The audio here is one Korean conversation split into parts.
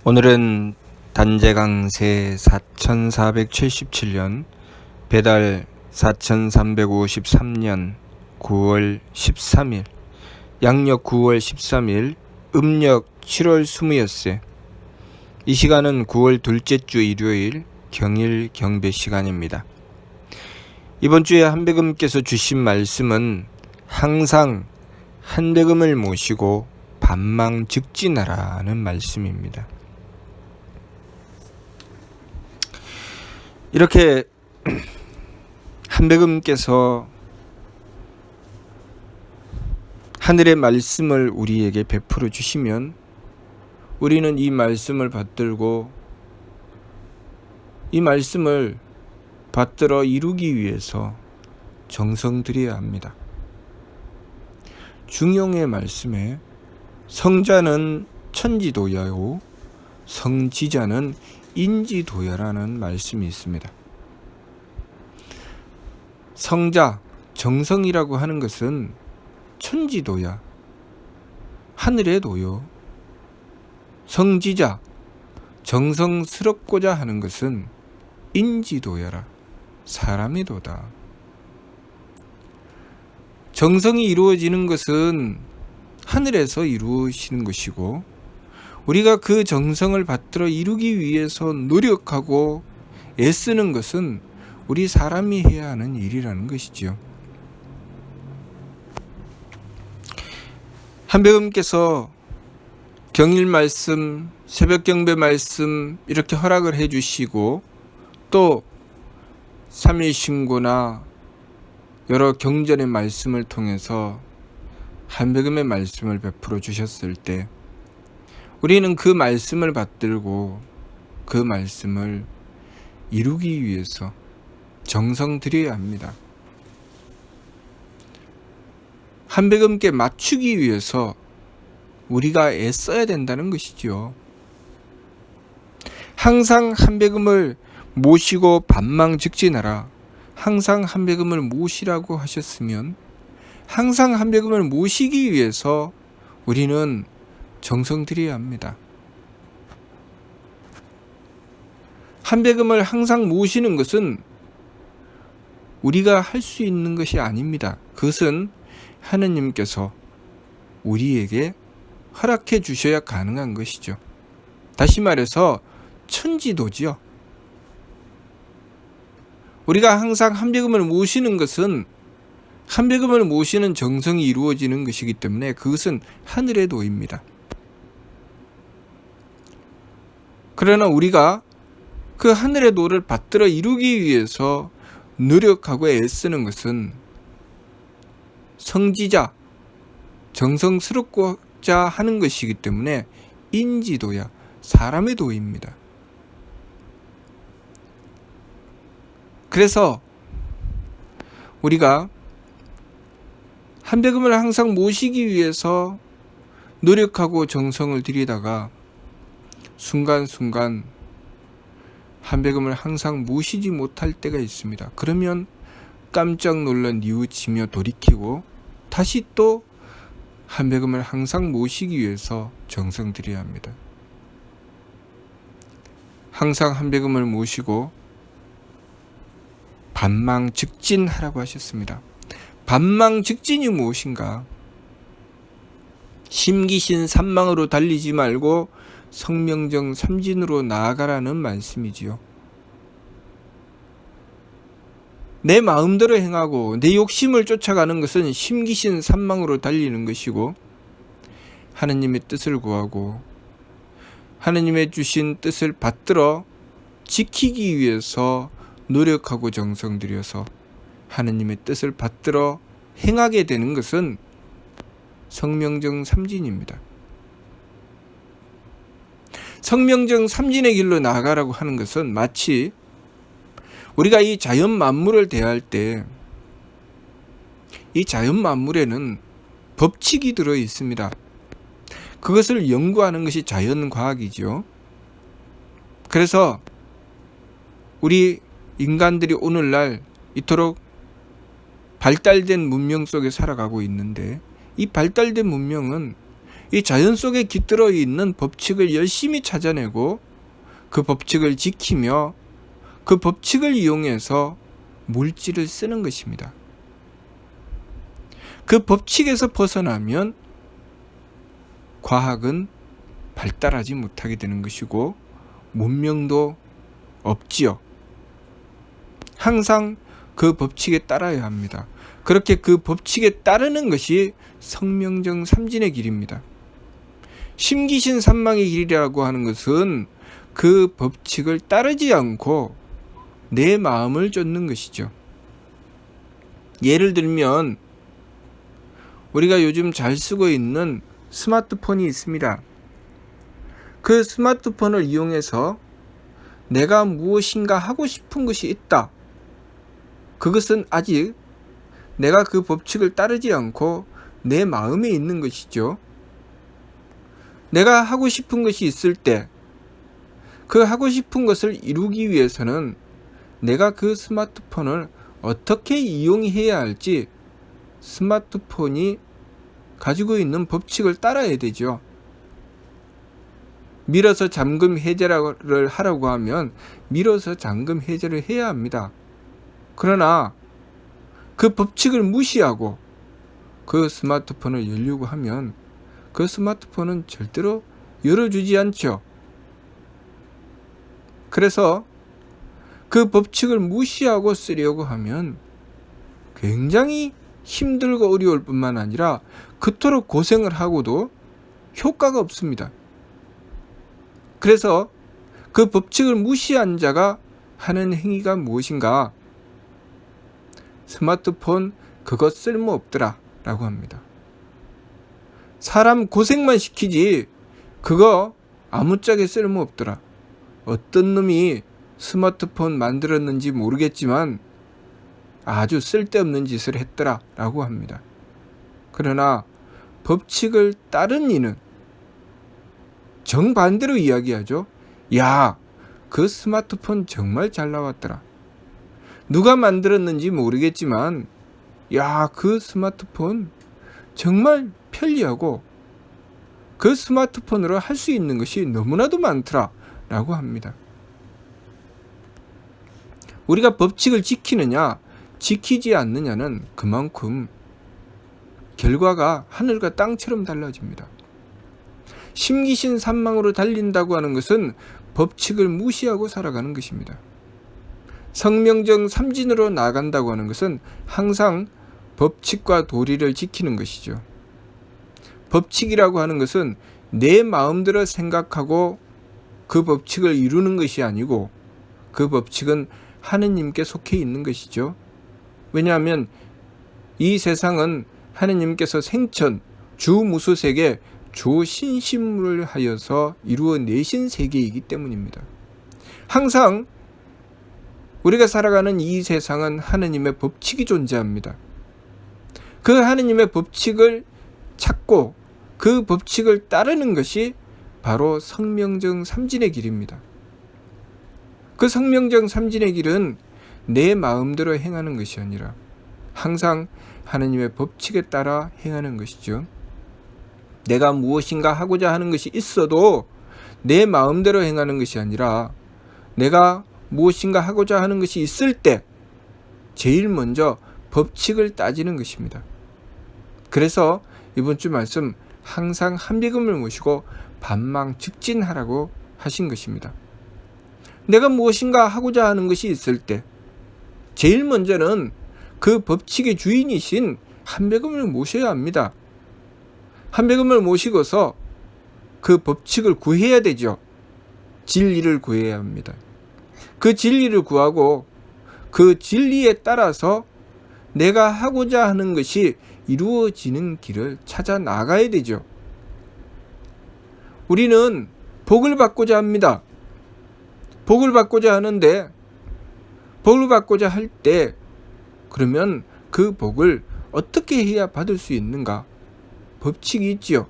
오늘은 단재강세 4477년 배달 4353년 9월 13일 양력 9월 13일 음력 7월 20엿새. 이 시간은 9월 둘째 주 일요일 경일 경배 시간입니다. 이번 주에 한백음께서 주신 말씀은 항상 한백음을 모시고 반망즉진하라는 말씀입니다. 이렇게 한백음께서 하늘의 말씀을 우리에게 베풀어 주시면 우리는 이 말씀을 받들고 이 말씀을 받들어 이루기 위해서 정성 들여야 합니다. 중용의 말씀에 성자는 천지도야요 성지자는 인지도야라는 말씀이 있습니다. 성자, 정성이라고 하는 것은 천지도야, 하늘의 도요. 성지자, 정성스럽고자 하는 것은 인지도야라, 사람의 도다. 정성이 이루어지는 것은 하늘에서 이루어지는 것이고 우리가 그 정성을 받들어 이루기 위해서 노력하고 애쓰는 것은 우리 사람이 해야 하는 일이라는 것이지요. 한백음께서 경일 말씀, 새벽 경배 말씀 이렇게 허락을 해주시고 또 3일 신고나 여러 경전의 말씀을 통해서 한백음의 말씀을 베풀어 주셨을 때 우리는 그 말씀을 받들고 그 말씀을 이루기 위해서 정성 들여야 합니다. 한백음께 맞추기 위해서 우리가 애써야 된다는 것이지요. 항상 한백음을 모시고 반망즉진하라. 항상 한백음을 모시라고 하셨으면 항상 한백음을 모시기 위해서 우리는 정성 들여야 합니다. 한백음을 항상 모시는 것은 우리가 할 수 있는 것이 아닙니다. 그것은 하느님께서 우리에게 허락해 주셔야 가능한 것이죠. 다시 말해서 천지도지요. 우리가 항상 한백음을 모시는 것은 한백음을 모시는 정성이 이루어지는 것이기 때문에 그것은 하늘의 도입니다. 그러나 우리가 그 하늘의 도를 받들어 이루기 위해서 노력하고 애쓰는 것은 성지자, 정성스럽고자 하는 것이기 때문에 인지도야, 사람의 도입니다. 그래서 우리가 한백음을 항상 모시기 위해서 노력하고 정성을 들이다가 순간순간 한백음을 항상 모시지 못할 때가 있습니다. 그러면 깜짝 놀라 뉘우치며 돌이키고 다시 또 한백음을 항상 모시기 위해서 정성 들여야 합니다. 항상 한백음을 모시고 반망즉진하라고 하셨습니다. 반망즉진이 무엇인가? 심기신 삼망으로 달리지 말고 성명정 삼진으로 나아가라는 말씀이지요. 내 마음대로 행하고 내 욕심을 쫓아가는 것은 심기신 삼망으로 달리는 것이고 하느님의 뜻을 구하고 하느님의 주신 뜻을 받들어 지키기 위해서 노력하고 정성 들여서 하느님의 뜻을 받들어 행하게 되는 것은 성명정 삼진입니다. 성명정 삼진의 길로 나아가라고 하는 것은 마치 우리가 이 자연 만물을 대할 때 이 자연 만물에는 법칙이 들어 있습니다. 그것을 연구하는 것이 자연과학이죠. 그래서 우리 인간들이 오늘날 이토록 발달된 문명 속에 살아가고 있는데 이 발달된 문명은 이 자연 속에 깃들어 있는 법칙을 열심히 찾아내고 그 법칙을 지키며 그 법칙을 이용해서 물질을 쓰는 것입니다. 그 법칙에서 벗어나면 과학은 발달하지 못하게 되는 것이고 문명도 없지요. 항상 그 법칙에 따라야 합니다. 그렇게 그 법칙에 따르는 것이 성명정 삼진의 길입니다. 심기신 삼망의 길이라고 하는 것은 그 법칙을 따르지 않고 내 마음을 쫓는 것이죠. 예를 들면 우리가 요즘 잘 쓰고 있는 스마트폰이 있습니다. 그 스마트폰을 이용해서 내가 무엇인가 하고 싶은 것이 있다. 그것은 아직 내가 그 법칙을 따르지 않고 내 마음에 있는 것이죠. 내가 하고 싶은 것이 있을 때 그 하고 싶은 것을 이루기 위해서는 내가 그 스마트폰을 어떻게 이용해야 할지 스마트폰이 가지고 있는 법칙을 따라야 되죠. 밀어서 잠금 해제를 하라고 하면 밀어서 잠금 해제를 해야 합니다. 그러나 그 법칙을 무시하고 그 스마트폰을 열려고 하면 그 스마트폰은 절대로 열어주지 않죠. 그래서 그 법칙을 무시하고 쓰려고 하면 굉장히 힘들고 어려울 뿐만 아니라 그토록 고생을 하고도 효과가 없습니다. 그래서 그 법칙을 무시한 자가 하는 행위가 무엇인가? 스마트폰 그거 쓸모없더라 라고 합니다. 사람 고생만 시키지 그거 아무짝에 쓸모없더라. 어떤 놈이 스마트폰 만들었는지 모르겠지만 아주 쓸데없는 짓을 했더라 라고 합니다. 그러나 법칙을 따른 이는 정반대로 이야기하죠. 야, 그 스마트폰 정말 잘 나왔더라. 누가 만들었는지 모르겠지만 야, 그 스마트폰 정말 편리하고 그 스마트폰으로 할 수 있는 것이 너무나도 많더라 라고 합니다. 우리가 법칙을 지키느냐 지키지 않느냐는 그만큼 결과가 하늘과 땅처럼 달라집니다. 심기신 삼망으로 달린다고 하는 것은 법칙을 무시하고 살아가는 것입니다. 성명정 삼진으로 나간다고 하는 것은 항상 법칙과 도리를 지키는 것이죠. 법칙이라고 하는 것은 내 마음대로 생각하고 그 법칙을 이루는 것이 아니고 그 법칙은 하느님께 속해 있는 것이죠. 왜냐하면 이 세상은 하느님께서 생천, 주무수세계, 조신신물을 하여서 이루어내신 세계이기 때문입니다. 항상 우리가 살아가는 이 세상은 하느님의 법칙이 존재합니다. 그 하느님의 법칙을 찾고 그 법칙을 따르는 것이 바로 성명정 삼진의 길입니다. 그 성명정 삼진의 길은 내 마음대로 행하는 것이 아니라 항상 하느님의 법칙에 따라 행하는 것이죠. 내가 무엇인가 하고자 하는 것이 있어도 내 마음대로 행하는 것이 아니라 내가 무엇인가 하고자 하는 것이 있을 때 제일 먼저 법칙을 따지는 것입니다. 그래서 이번 주 말씀 항상 한비금을 모시고 반망즉진하라고 하신 것입니다. 내가 무엇인가 하고자 하는 것이 있을 때 제일 먼저는 그 법칙의 주인이신 한비금을 모셔야 합니다. 한비금을 모시고서 그 법칙을 구해야 되죠. 진리를 구해야 합니다. 그 진리를 구하고 그 진리에 따라서 내가 하고자 하는 것이 이루어지는 길을 찾아 나가야 되죠. 우리는 복을 받고자 합니다. 복을 받고자 하는데 복을 받고자 할 때 그러면 그 복을 어떻게 해야 받을 수 있는가? 법칙이 있지요.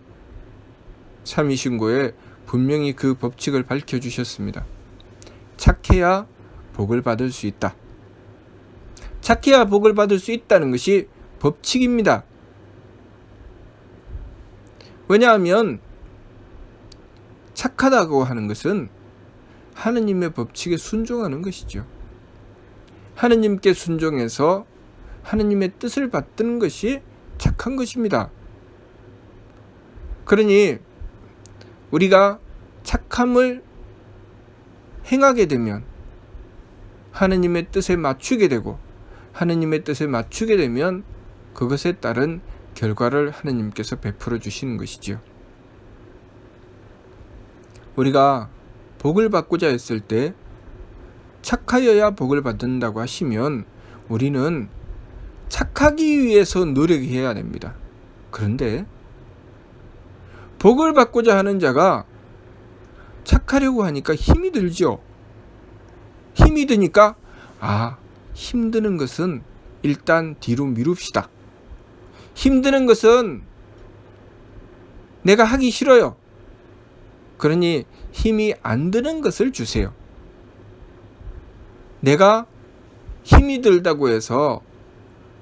참이신고에 분명히 그 법칙을 밝혀주셨습니다. 착해야 복을 받을 수 있다. 착해야 복을 받을 수 있다는 것이 법칙입니다. 왜냐하면 착하다고 하는 것은 하느님의 법칙에 순종하는 것이죠. 하느님께 순종해서 하느님의 뜻을 받드는 것이 착한 것입니다. 그러니 우리가 착함을 행하게 되면 하느님의 뜻에 맞추게 되고, 하느님의 뜻에 맞추게 되면 그것에 따른 결과를 하느님께서 베풀어 주시는 것이죠. 우리가 복을 받고자 했을 때 착하여야 복을 받는다고 하시면 우리는 착하기 위해서 노력해야 됩니다. 그런데 복을 받고자 하는 자가 착하려고 하니까 힘이 들죠. 힘이 드니까 힘드는 것은 일단 뒤로 미룹시다. 힘드는 것은 내가 하기 싫어요. 그러니 힘이 안 드는 것을 주세요. 내가 힘이 들다고 해서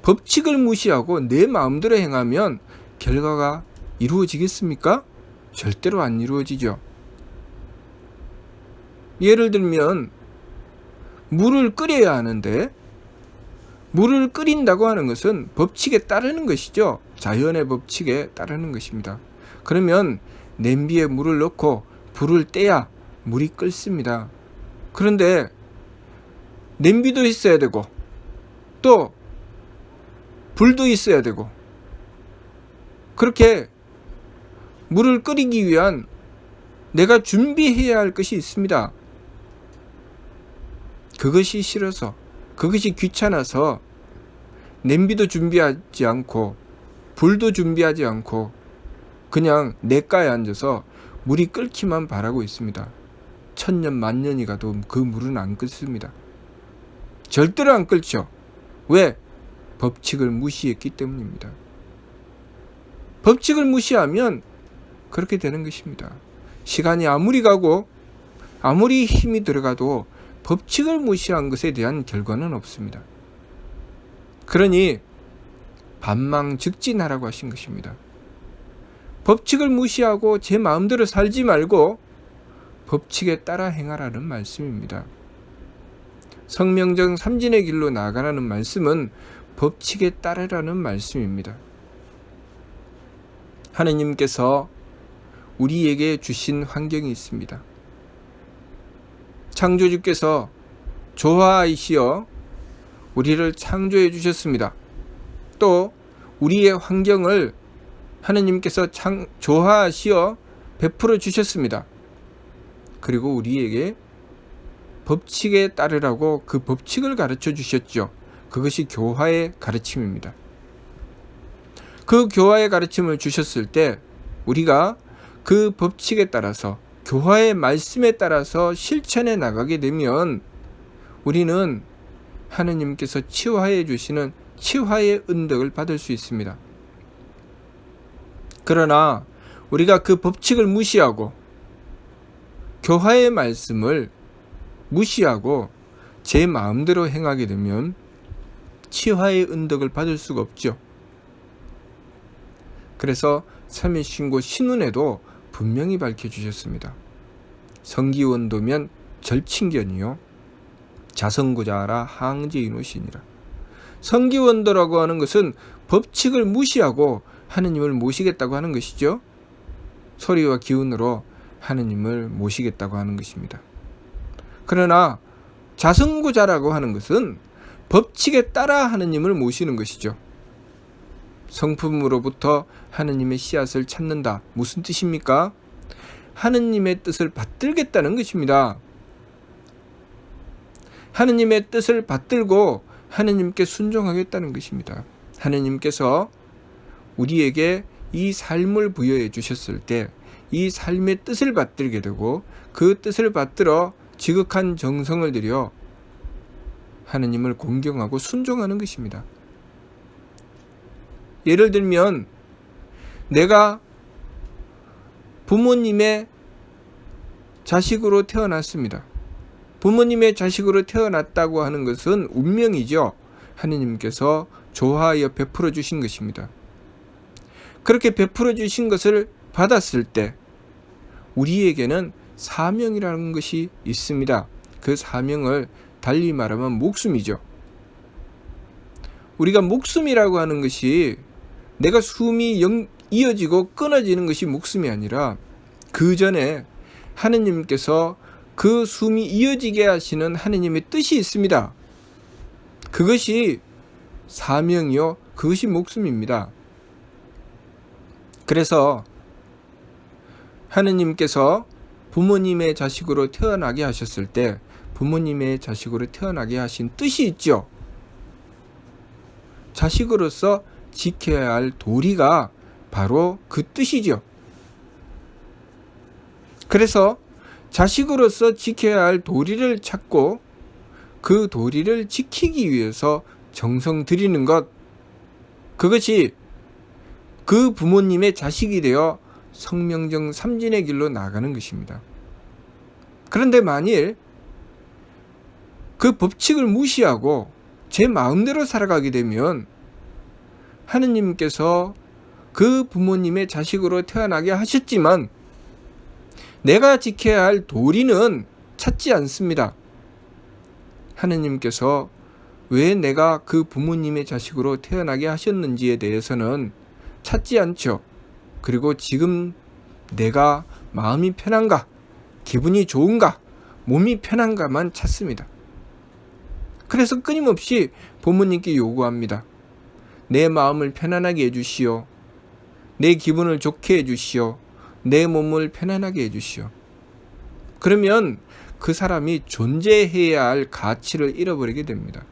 법칙을 무시하고 내 마음대로 행하면 결과가 이루어지겠습니까? 절대로 안 이루어지죠. 예를 들면 물을 끓여야 하는데, 물을 끓인다고 하는 것은 법칙에 따르는 것이죠. 자연의 법칙에 따르는 것입니다. 그러면 냄비에 물을 넣고 불을 떼야 물이 끓습니다. 그런데 냄비도 있어야 되고 또 불도 있어야 되고, 그렇게 물을 끓이기 위한 내가 준비해야 할 것이 있습니다. 그것이 싫어서, 그것이 귀찮아서 냄비도 준비하지 않고 불도 준비하지 않고 그냥 냇가에 앉아서 물이 끓기만 바라고 있습니다. 천년 만년이 가도 그 물은 안 끓습니다. 절대로 안 끓죠. 왜? 법칙을 무시했기 때문입니다. 법칙을 무시하면 그렇게 되는 것입니다. 시간이 아무리 가고 아무리 힘이 들어가도 법칙을 무시한 것에 대한 결과는 없습니다. 그러니 반망즉진하라고 하신 것입니다. 법칙을 무시하고 제 마음대로 살지 말고 법칙에 따라 행하라는 말씀입니다. 성명정 삼진의 길로 나아가라는 말씀은 법칙에 따르라는 말씀입니다. 하느님께서 우리에게 주신 환경이 있습니다. 창조주께서 조화이시여 우리를 창조해 주셨습니다. 또 우리의 환경을 하느님께서 조화하시어 베풀어 주셨습니다. 그리고 우리에게 법칙에 따르라고 그 법칙을 가르쳐 주셨죠. 그것이 교화의 가르침입니다. 그 교화의 가르침을 주셨을 때 우리가 그 법칙에 따라서, 교화의 말씀에 따라서 실천해 나가게 되면 우리는 하느님께서 치화해 주시는 치화의 은덕을 받을 수 있습니다. 그러나 우리가 그 법칙을 무시하고 교화의 말씀을 무시하고 제 마음대로 행하게 되면 치화의 은덕을 받을 수가 없죠. 그래서 삼일신고 신운에도 분명히 밝혀주셨습니다. 성기원도면 절친견이요 자성구자라 항제인오시니라. 성기원도라고 하는 것은 법칙을 무시하고 하느님을 모시겠다고 하는 것이죠. 소리와 기운으로 하느님을 모시겠다고 하는 것입니다. 그러나 자성구자라고 하는 것은 법칙에 따라 하느님을 모시는 것이죠. 성품으로부터 하느님의 씨앗을 찾는다. 무슨 뜻입니까? 하느님의 뜻을 받들겠다는 것입니다. 하느님의 뜻을 받들고 하느님께 순종하겠다는 것입니다. 하느님께서 우리에게 이 삶을 부여해 주셨을 때 이 삶의 뜻을 받들게 되고 그 뜻을 받들어 지극한 정성을 들여 하느님을 공경하고 순종하는 것입니다. 예를 들면 내가 부모님의 자식으로 태어났습니다. 부모님의 자식으로 태어났다고 하는 것은 운명이죠. 하느님께서 조화하여 베풀어 주신 것입니다. 그렇게 베풀어 주신 것을 받았을 때 우리에게는 사명이라는 것이 있습니다. 그 사명을 달리 말하면 목숨이죠. 우리가 목숨이라고 하는 것이 내가 숨이 이어지고 끊어지는 것이 목숨이 아니라 그 전에 하느님께서 그 숨이 이어지게 하시는 하느님의 뜻이 있습니다. 그것이 사명이요, 그것이 목숨입니다. 그래서 하느님께서 부모님의 자식으로 태어나게 하셨을 때 부모님의 자식으로 태어나게 하신 뜻이 있죠. 자식으로서 지켜야 할 도리가 바로 그 뜻이죠. 그래서 자식으로서 지켜야 할 도리를 찾고 그 도리를 지키기 위해서 정성 들이는 것, 그것이 그 부모님의 자식이 되어 성명정 삼진의 길로 나가는 것입니다. 그런데 만일 그 법칙을 무시하고 제 마음대로 살아가게 되면 하느님께서 그 부모님의 자식으로 태어나게 하셨지만 내가 지켜야 할 도리는 찾지 않습니다. 하느님께서 왜 내가 그 부모님의 자식으로 태어나게 하셨는지에 대해서는 찾지 않죠. 그리고 지금 내가 마음이 편한가, 기분이 좋은가, 몸이 편한가만 찾습니다. 그래서 끊임없이 부모님께 요구합니다. 내 마음을 편안하게 해주시오. 내 기분을 좋게 해주시오. 내 몸을 편안하게 해주시오. 그러면 그 사람이 존재해야 할 가치를 잃어버리게 됩니다.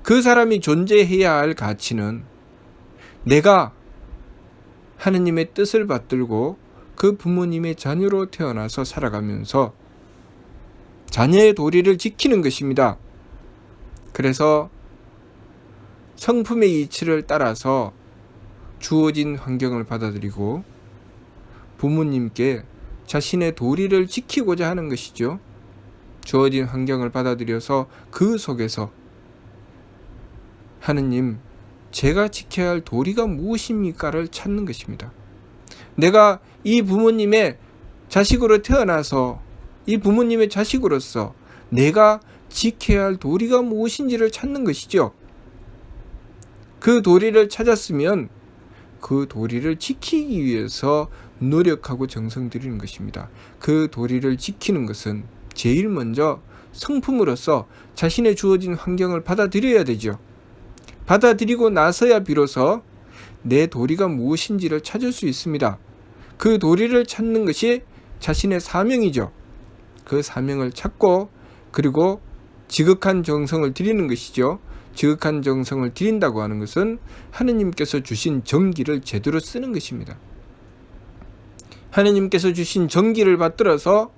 그 사람이 존재해야 할 가치는 내가 하느님의 뜻을 받들고 그 부모님의 자녀로 태어나서 살아가면서 자녀의 도리를 지키는 것입니다. 그래서 성품의 이치를 따라서 주어진 환경을 받아들이고 부모님께 자신의 도리를 지키고자 하는 것이죠. 주어진 환경을 받아들여서 그 속에서 하느님, 제가 지켜야 할 도리가 무엇입니까를 찾는 것입니다. 내가 이 부모님의 자식으로 태어나서 이 부모님의 자식으로서 내가 지켜야 할 도리가 무엇인지를 찾는 것이죠. 그 도리를 찾았으면 그 도리를 지키기 위해서 노력하고 정성 들이는 것입니다. 그 도리를 지키는 것은 제일 먼저 성품으로서 자신의 주어진 환경을 받아들여야 되죠. 받아들이고 나서야 비로소 내 도리가 무엇인지를 찾을 수 있습니다. 그 도리를 찾는 것이 자신의 사명이죠. 그 사명을 찾고 그리고 지극한 정성을 들이는 것이죠. 지극한 정성을 들인다고 하는 것은 하느님께서 주신 정기를 제대로 쓰는 것입니다. 하느님께서 주신 정기를 받들어서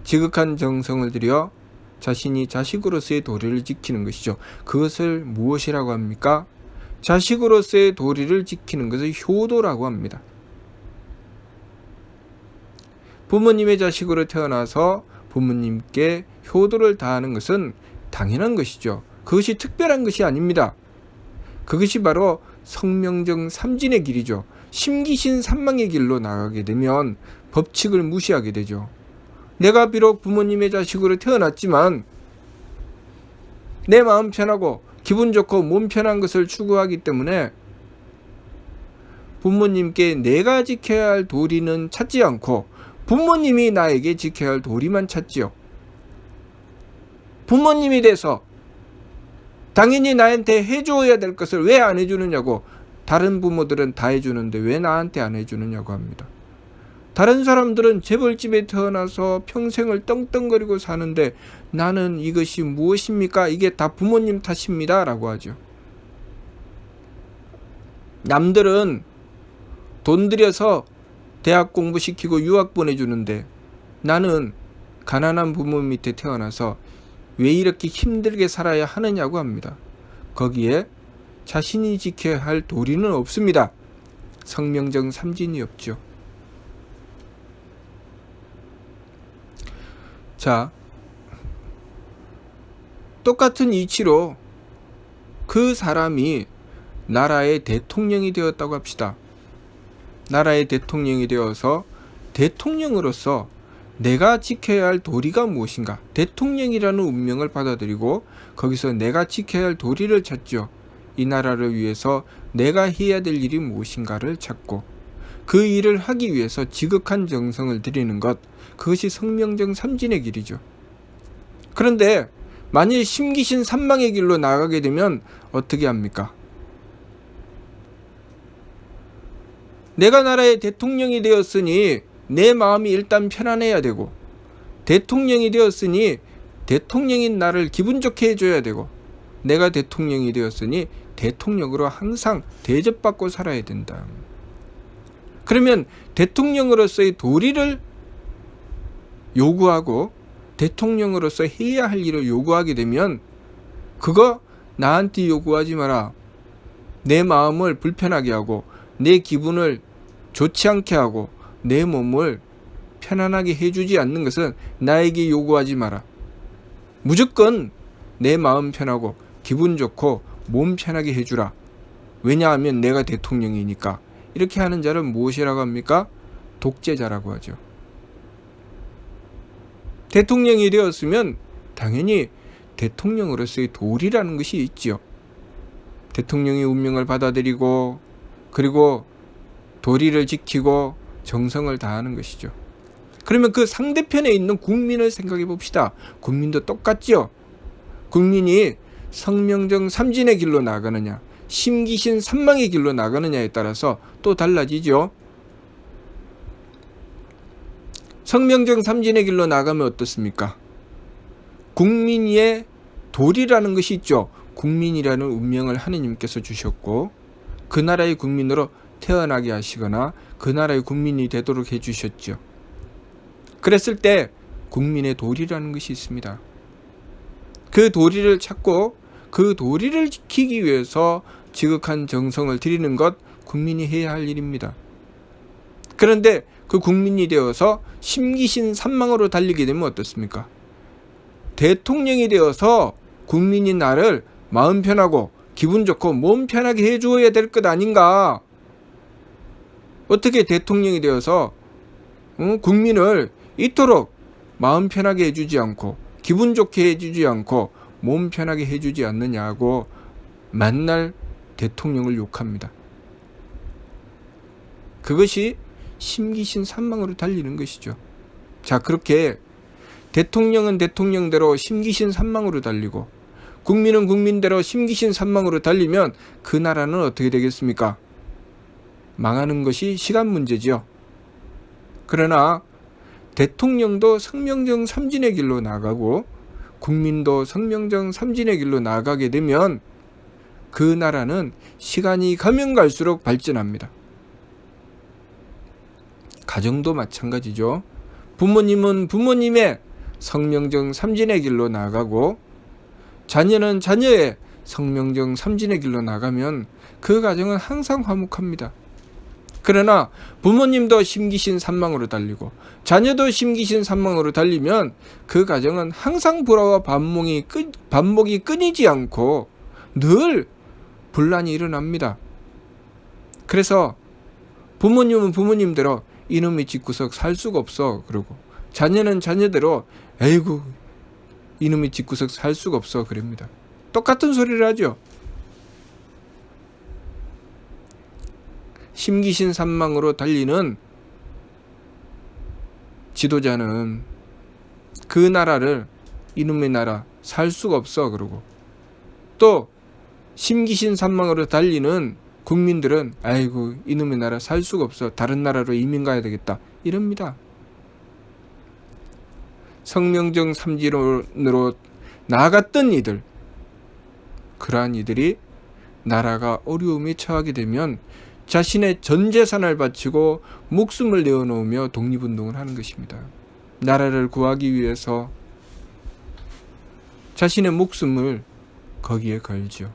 지극한 정성을 들여 자신이 자식으로서의 도리를 지키는 것이죠. 그것을 무엇이라고 합니까? 자식으로서의 도리를 지키는 것을 효도라고 합니다. 부모님의 자식으로 태어나서 부모님께 효도를 다하는 것은 당연한 것이죠. 그것이 특별한 것이 아닙니다. 그것이 바로 성명정 삼진의 길이죠. 심기신 삼망의 길로 나가게 되면 법칙을 무시하게 되죠. 내가 비록 부모님의 자식으로 태어났지만 내 마음 편하고 기분 좋고 몸 편한 것을 추구하기 때문에 부모님께 내가 지켜야 할 도리는 찾지 않고 부모님이 나에게 지켜야 할 도리만 찾지요. 부모님이 돼서 당연히 나한테 해줘야 될 것을 왜 안 해주느냐고, 다른 부모들은 다 해주는데 왜 나한테 안 해주느냐고 합니다. 다른 사람들은 재벌집에 태어나서 평생을 떵떵거리고 사는데 나는 이것이 무엇입니까? 이게 다 부모님 탓입니다 라고 하죠. 남들은 돈 들여서 대학 공부시키고 유학 보내주는데 나는 가난한 부모 밑에 태어나서 왜 이렇게 힘들게 살아야 하느냐고 합니다. 거기에 자신이 지켜야 할 도리는 없습니다. 성명정 삼진이 없죠. 자, 똑같은 이치로 그 사람이 나라의 대통령이 되었다고 합시다. 나라의 대통령이 되어서 대통령으로서 내가 지켜야 할 도리가 무엇인가? 대통령이라는 운명을 받아들이고 거기서 내가 지켜야 할 도리를 찾죠. 이 나라를 위해서 내가 해야 될 일이 무엇인가를 찾고 그 일을 하기 위해서 지극한 정성을 들이는 것, 그것이 성명정 삼진의 길이죠. 그런데 만일 심기신 산망의 길로 나가게 되면 어떻게 합니까? 내가 나라의 대통령이 되었으니 내 마음이 일단 편안해야 되고, 대통령이 되었으니 대통령인 나를 기분 좋게 해줘야 되고, 내가 대통령이 되었으니 대통령으로 항상 대접받고 살아야 된다. 그러면 대통령으로서의 도리를 요구하고 대통령으로서 해야 할 일을 요구하게 되면 그거 나한테 요구하지 마라. 내 마음을 불편하게 하고 내 기분을 좋지 않게 하고 내 몸을 편안하게 해주지 않는 것은 나에게 요구하지 마라. 무조건 내 마음 편하고 기분 좋고 몸 편하게 해주라. 왜냐하면 내가 대통령이니까. 이렇게 하는 자를 무엇이라고 합니까? 독재자라고 하죠. 대통령이 되었으면 당연히 대통령으로서의 도리라는 것이 있지요. 대통령의 운명을 받아들이고 그리고 도리를 지키고 정성을 다하는 것이죠. 그러면 그 상대편에 있는 국민을 생각해 봅시다. 국민도 똑같지요. 국민이 성명정 삼진의 길로 나가느냐 심기신 산망의 길로 나가느냐에 따라서 또 달라지죠. 성명정 삼진의 길로 나가면 어떻습니까? 국민의 도리라는 것이 있죠. 국민이라는 운명을 하느님께서 주셨고 그 나라의 국민으로 태어나게 하시거나 그 나라의 국민이 되도록 해주셨죠. 그랬을 때 국민의 도리라는 것이 있습니다. 그 도리를 찾고 그 도리를 지키기 위해서 지극한 정성을 들이는 것 국민이 해야 할 일입니다. 그런데 그 국민이 되어서 심기신 산망으로 달리게 되면 어떻습니까? 대통령이 되어서 국민이 나를 마음 편하고 기분 좋고 몸 편하게 해주어야 될 것 아닌가? 어떻게 대통령이 되어서 국민을 이토록 마음 편하게 해주지 않고 기분 좋게 해주지 않고 몸 편하게 해주지 않느냐고 만날 대통령을 욕합니다. 그것이 심기신 산망으로 달리는 것이죠. 자, 그렇게 대통령은 대통령대로 심기신 산망으로 달리고 국민은 국민대로 심기신 산망으로 달리면 그 나라는 어떻게 되겠습니까? 망하는 것이 시간 문제지요. 그러나 대통령도 성명정 삼진의 길로 나가고 국민도 성명정 삼진의 길로 나가게 되면 그 나라는 시간이 가면 갈수록 발전합니다. 가정도 마찬가지죠. 부모님은 부모님의 성명정 삼진의 길로 나가고 자녀는 자녀의 성명정 삼진의 길로 나가면 그 가정은 항상 화목합니다. 그러나 부모님도 심기신 산망으로 달리고 자녀도 심기신 산망으로 달리면 그 가정은 항상 불화와 반목이 끊이지 않고 늘 분란이 일어납니다. 그래서 부모님은 부모님대로 이놈의 집구석 살 수가 없어 그러고 자녀는 자녀대로 에이구 이놈의 집구석 살 수가 없어 그럽니다. 똑같은 소리를 하죠. 심기신 산망으로 달리는 지도자는 그 나라를 이놈의 나라 살 수가 없어 그러고 또 심기신 산망으로 달리는 국민들은 아이고 이놈의 나라 살 수가 없어 다른 나라로 이민 가야 되겠다 이럽니다. 성명정 삼진으로 나아갔던 이들 그러한 이들이 나라가 어려움에 처하게 되면 자신의 전 재산을 바치고 목숨을 내어놓으며 독립운동을 하는 것입니다. 나라를 구하기 위해서 자신의 목숨을 거기에 걸죠.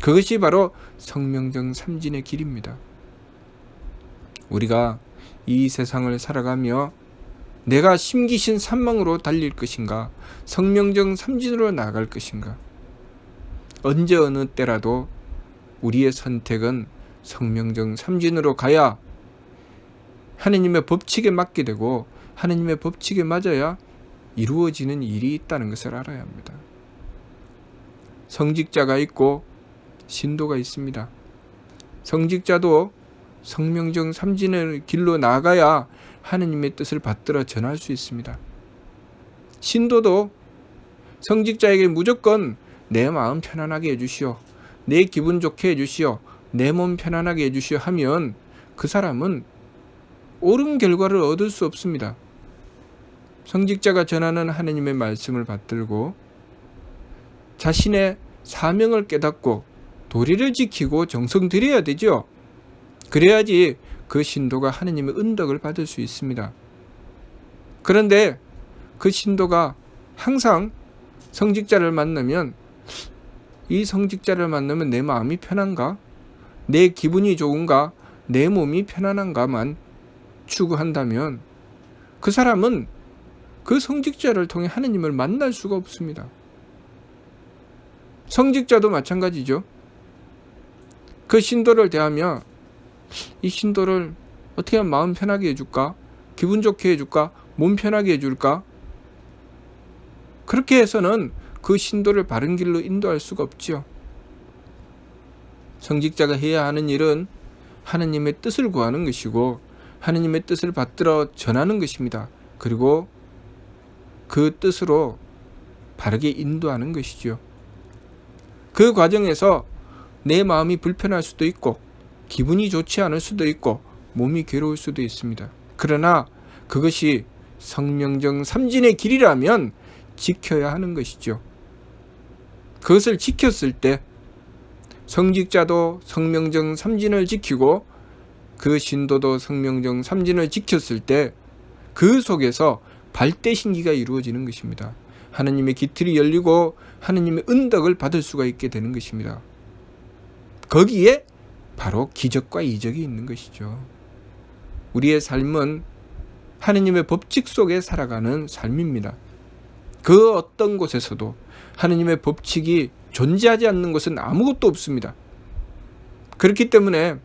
그것이 바로 성명정 삼진의 길입니다. 우리가 이 세상을 살아가며 내가 심기신 산망으로 달릴 것인가 성명정 삼진으로 나아갈 것인가 언제 어느 때라도 우리의 선택은 성명정 삼진으로 가야 하느님의 법칙에 맞게 되고 하느님의 법칙에 맞아야 이루어지는 일이 있다는 것을 알아야 합니다. 성직자가 있고 신도가 있습니다. 성직자도 성명정 삼진의 길로 나가야 하느님의 뜻을 받들어 전할 수 있습니다. 신도도 성직자에게 무조건 내 마음 편안하게 해주시오, 내 기분 좋게 해주시오, 내 몸 편안하게 해주시오 하면 그 사람은 옳은 결과를 얻을 수 없습니다. 성직자가 전하는 하느님의 말씀을 받들고 자신의 사명을 깨닫고 도리를 지키고 정성 들여야 되죠. 그래야지 그 신도가 하느님의 은덕을 받을 수 있습니다. 그런데 그 신도가 항상 성직자를 만나면 이 성직자를 만나면 내 마음이 편한가? 내 기분이 좋은가? 내 몸이 편안한가만 추구한다면 그 사람은 그 성직자를 통해 하느님을 만날 수가 없습니다. 성직자도 마찬가지죠. 그 신도를 대하며 이 신도를 어떻게 하면 마음 편하게 해줄까? 기분 좋게 해줄까? 몸 편하게 해줄까? 그렇게 해서는 그 신도를 바른 길로 인도할 수가 없지요. 성직자가 해야 하는 일은 하느님의 뜻을 구하는 것이고 하느님의 뜻을 받들어 전하는 것입니다. 그리고 그 뜻으로 바르게 인도하는 것이죠. 그 과정에서 내 마음이 불편할 수도 있고 기분이 좋지 않을 수도 있고 몸이 괴로울 수도 있습니다. 그러나 그것이 성명정 삼진의 길이라면 지켜야 하는 것이죠. 그것을 지켰을 때 성직자도 성명정 삼진을 지키고 그 신도도 성명정 삼진을 지켰을 때 그 속에서 발대신기가 이루어지는 것입니다. 하느님의 기틀이 열리고 하느님의 은덕을 받을 수가 있게 되는 것입니다. 거기에 바로 기적과 이적이 있는 것이죠. 우리의 삶은 하느님의 법칙 속에 살아가는 삶입니다. 그 어떤 곳에서도 하느님의 법칙이 존재하지 않는 것은 아무것도 없습니다. 그렇기 때문에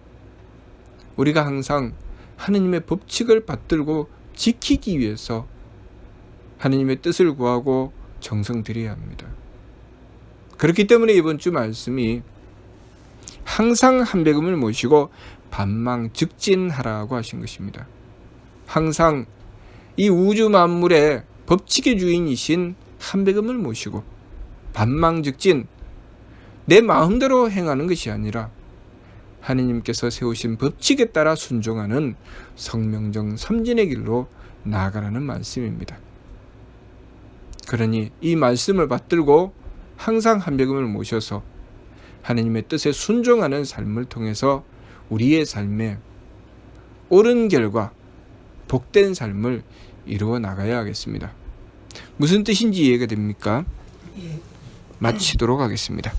우리가 항상 하느님의 법칙을 받들고 지키기 위해서 하느님의 뜻을 구하고 정성 들여야 합니다. 그렇기 때문에 이번 주 말씀이 항상 한배금을 모시고 반망 즉진하라고 하신 것입니다. 항상 이 우주 만물의 법칙의 주인이신 한배금을 모시고 반망 즉진, 내 마음대로 행하는 것이 아니라 하느님께서 세우신 법칙에 따라 순종하는 성명정 삼진의 길로 나아가라는 말씀입니다. 그러니 이 말씀을 받들고 항상 한배금을 모셔서 하느님의 뜻에 순종하는 삶을 통해서 우리의 삶에 옳은 결과, 복된 삶을 이루어 나가야 하겠습니다. 무슨 뜻인지 이해가 됩니까? 마치도록 하겠습니다.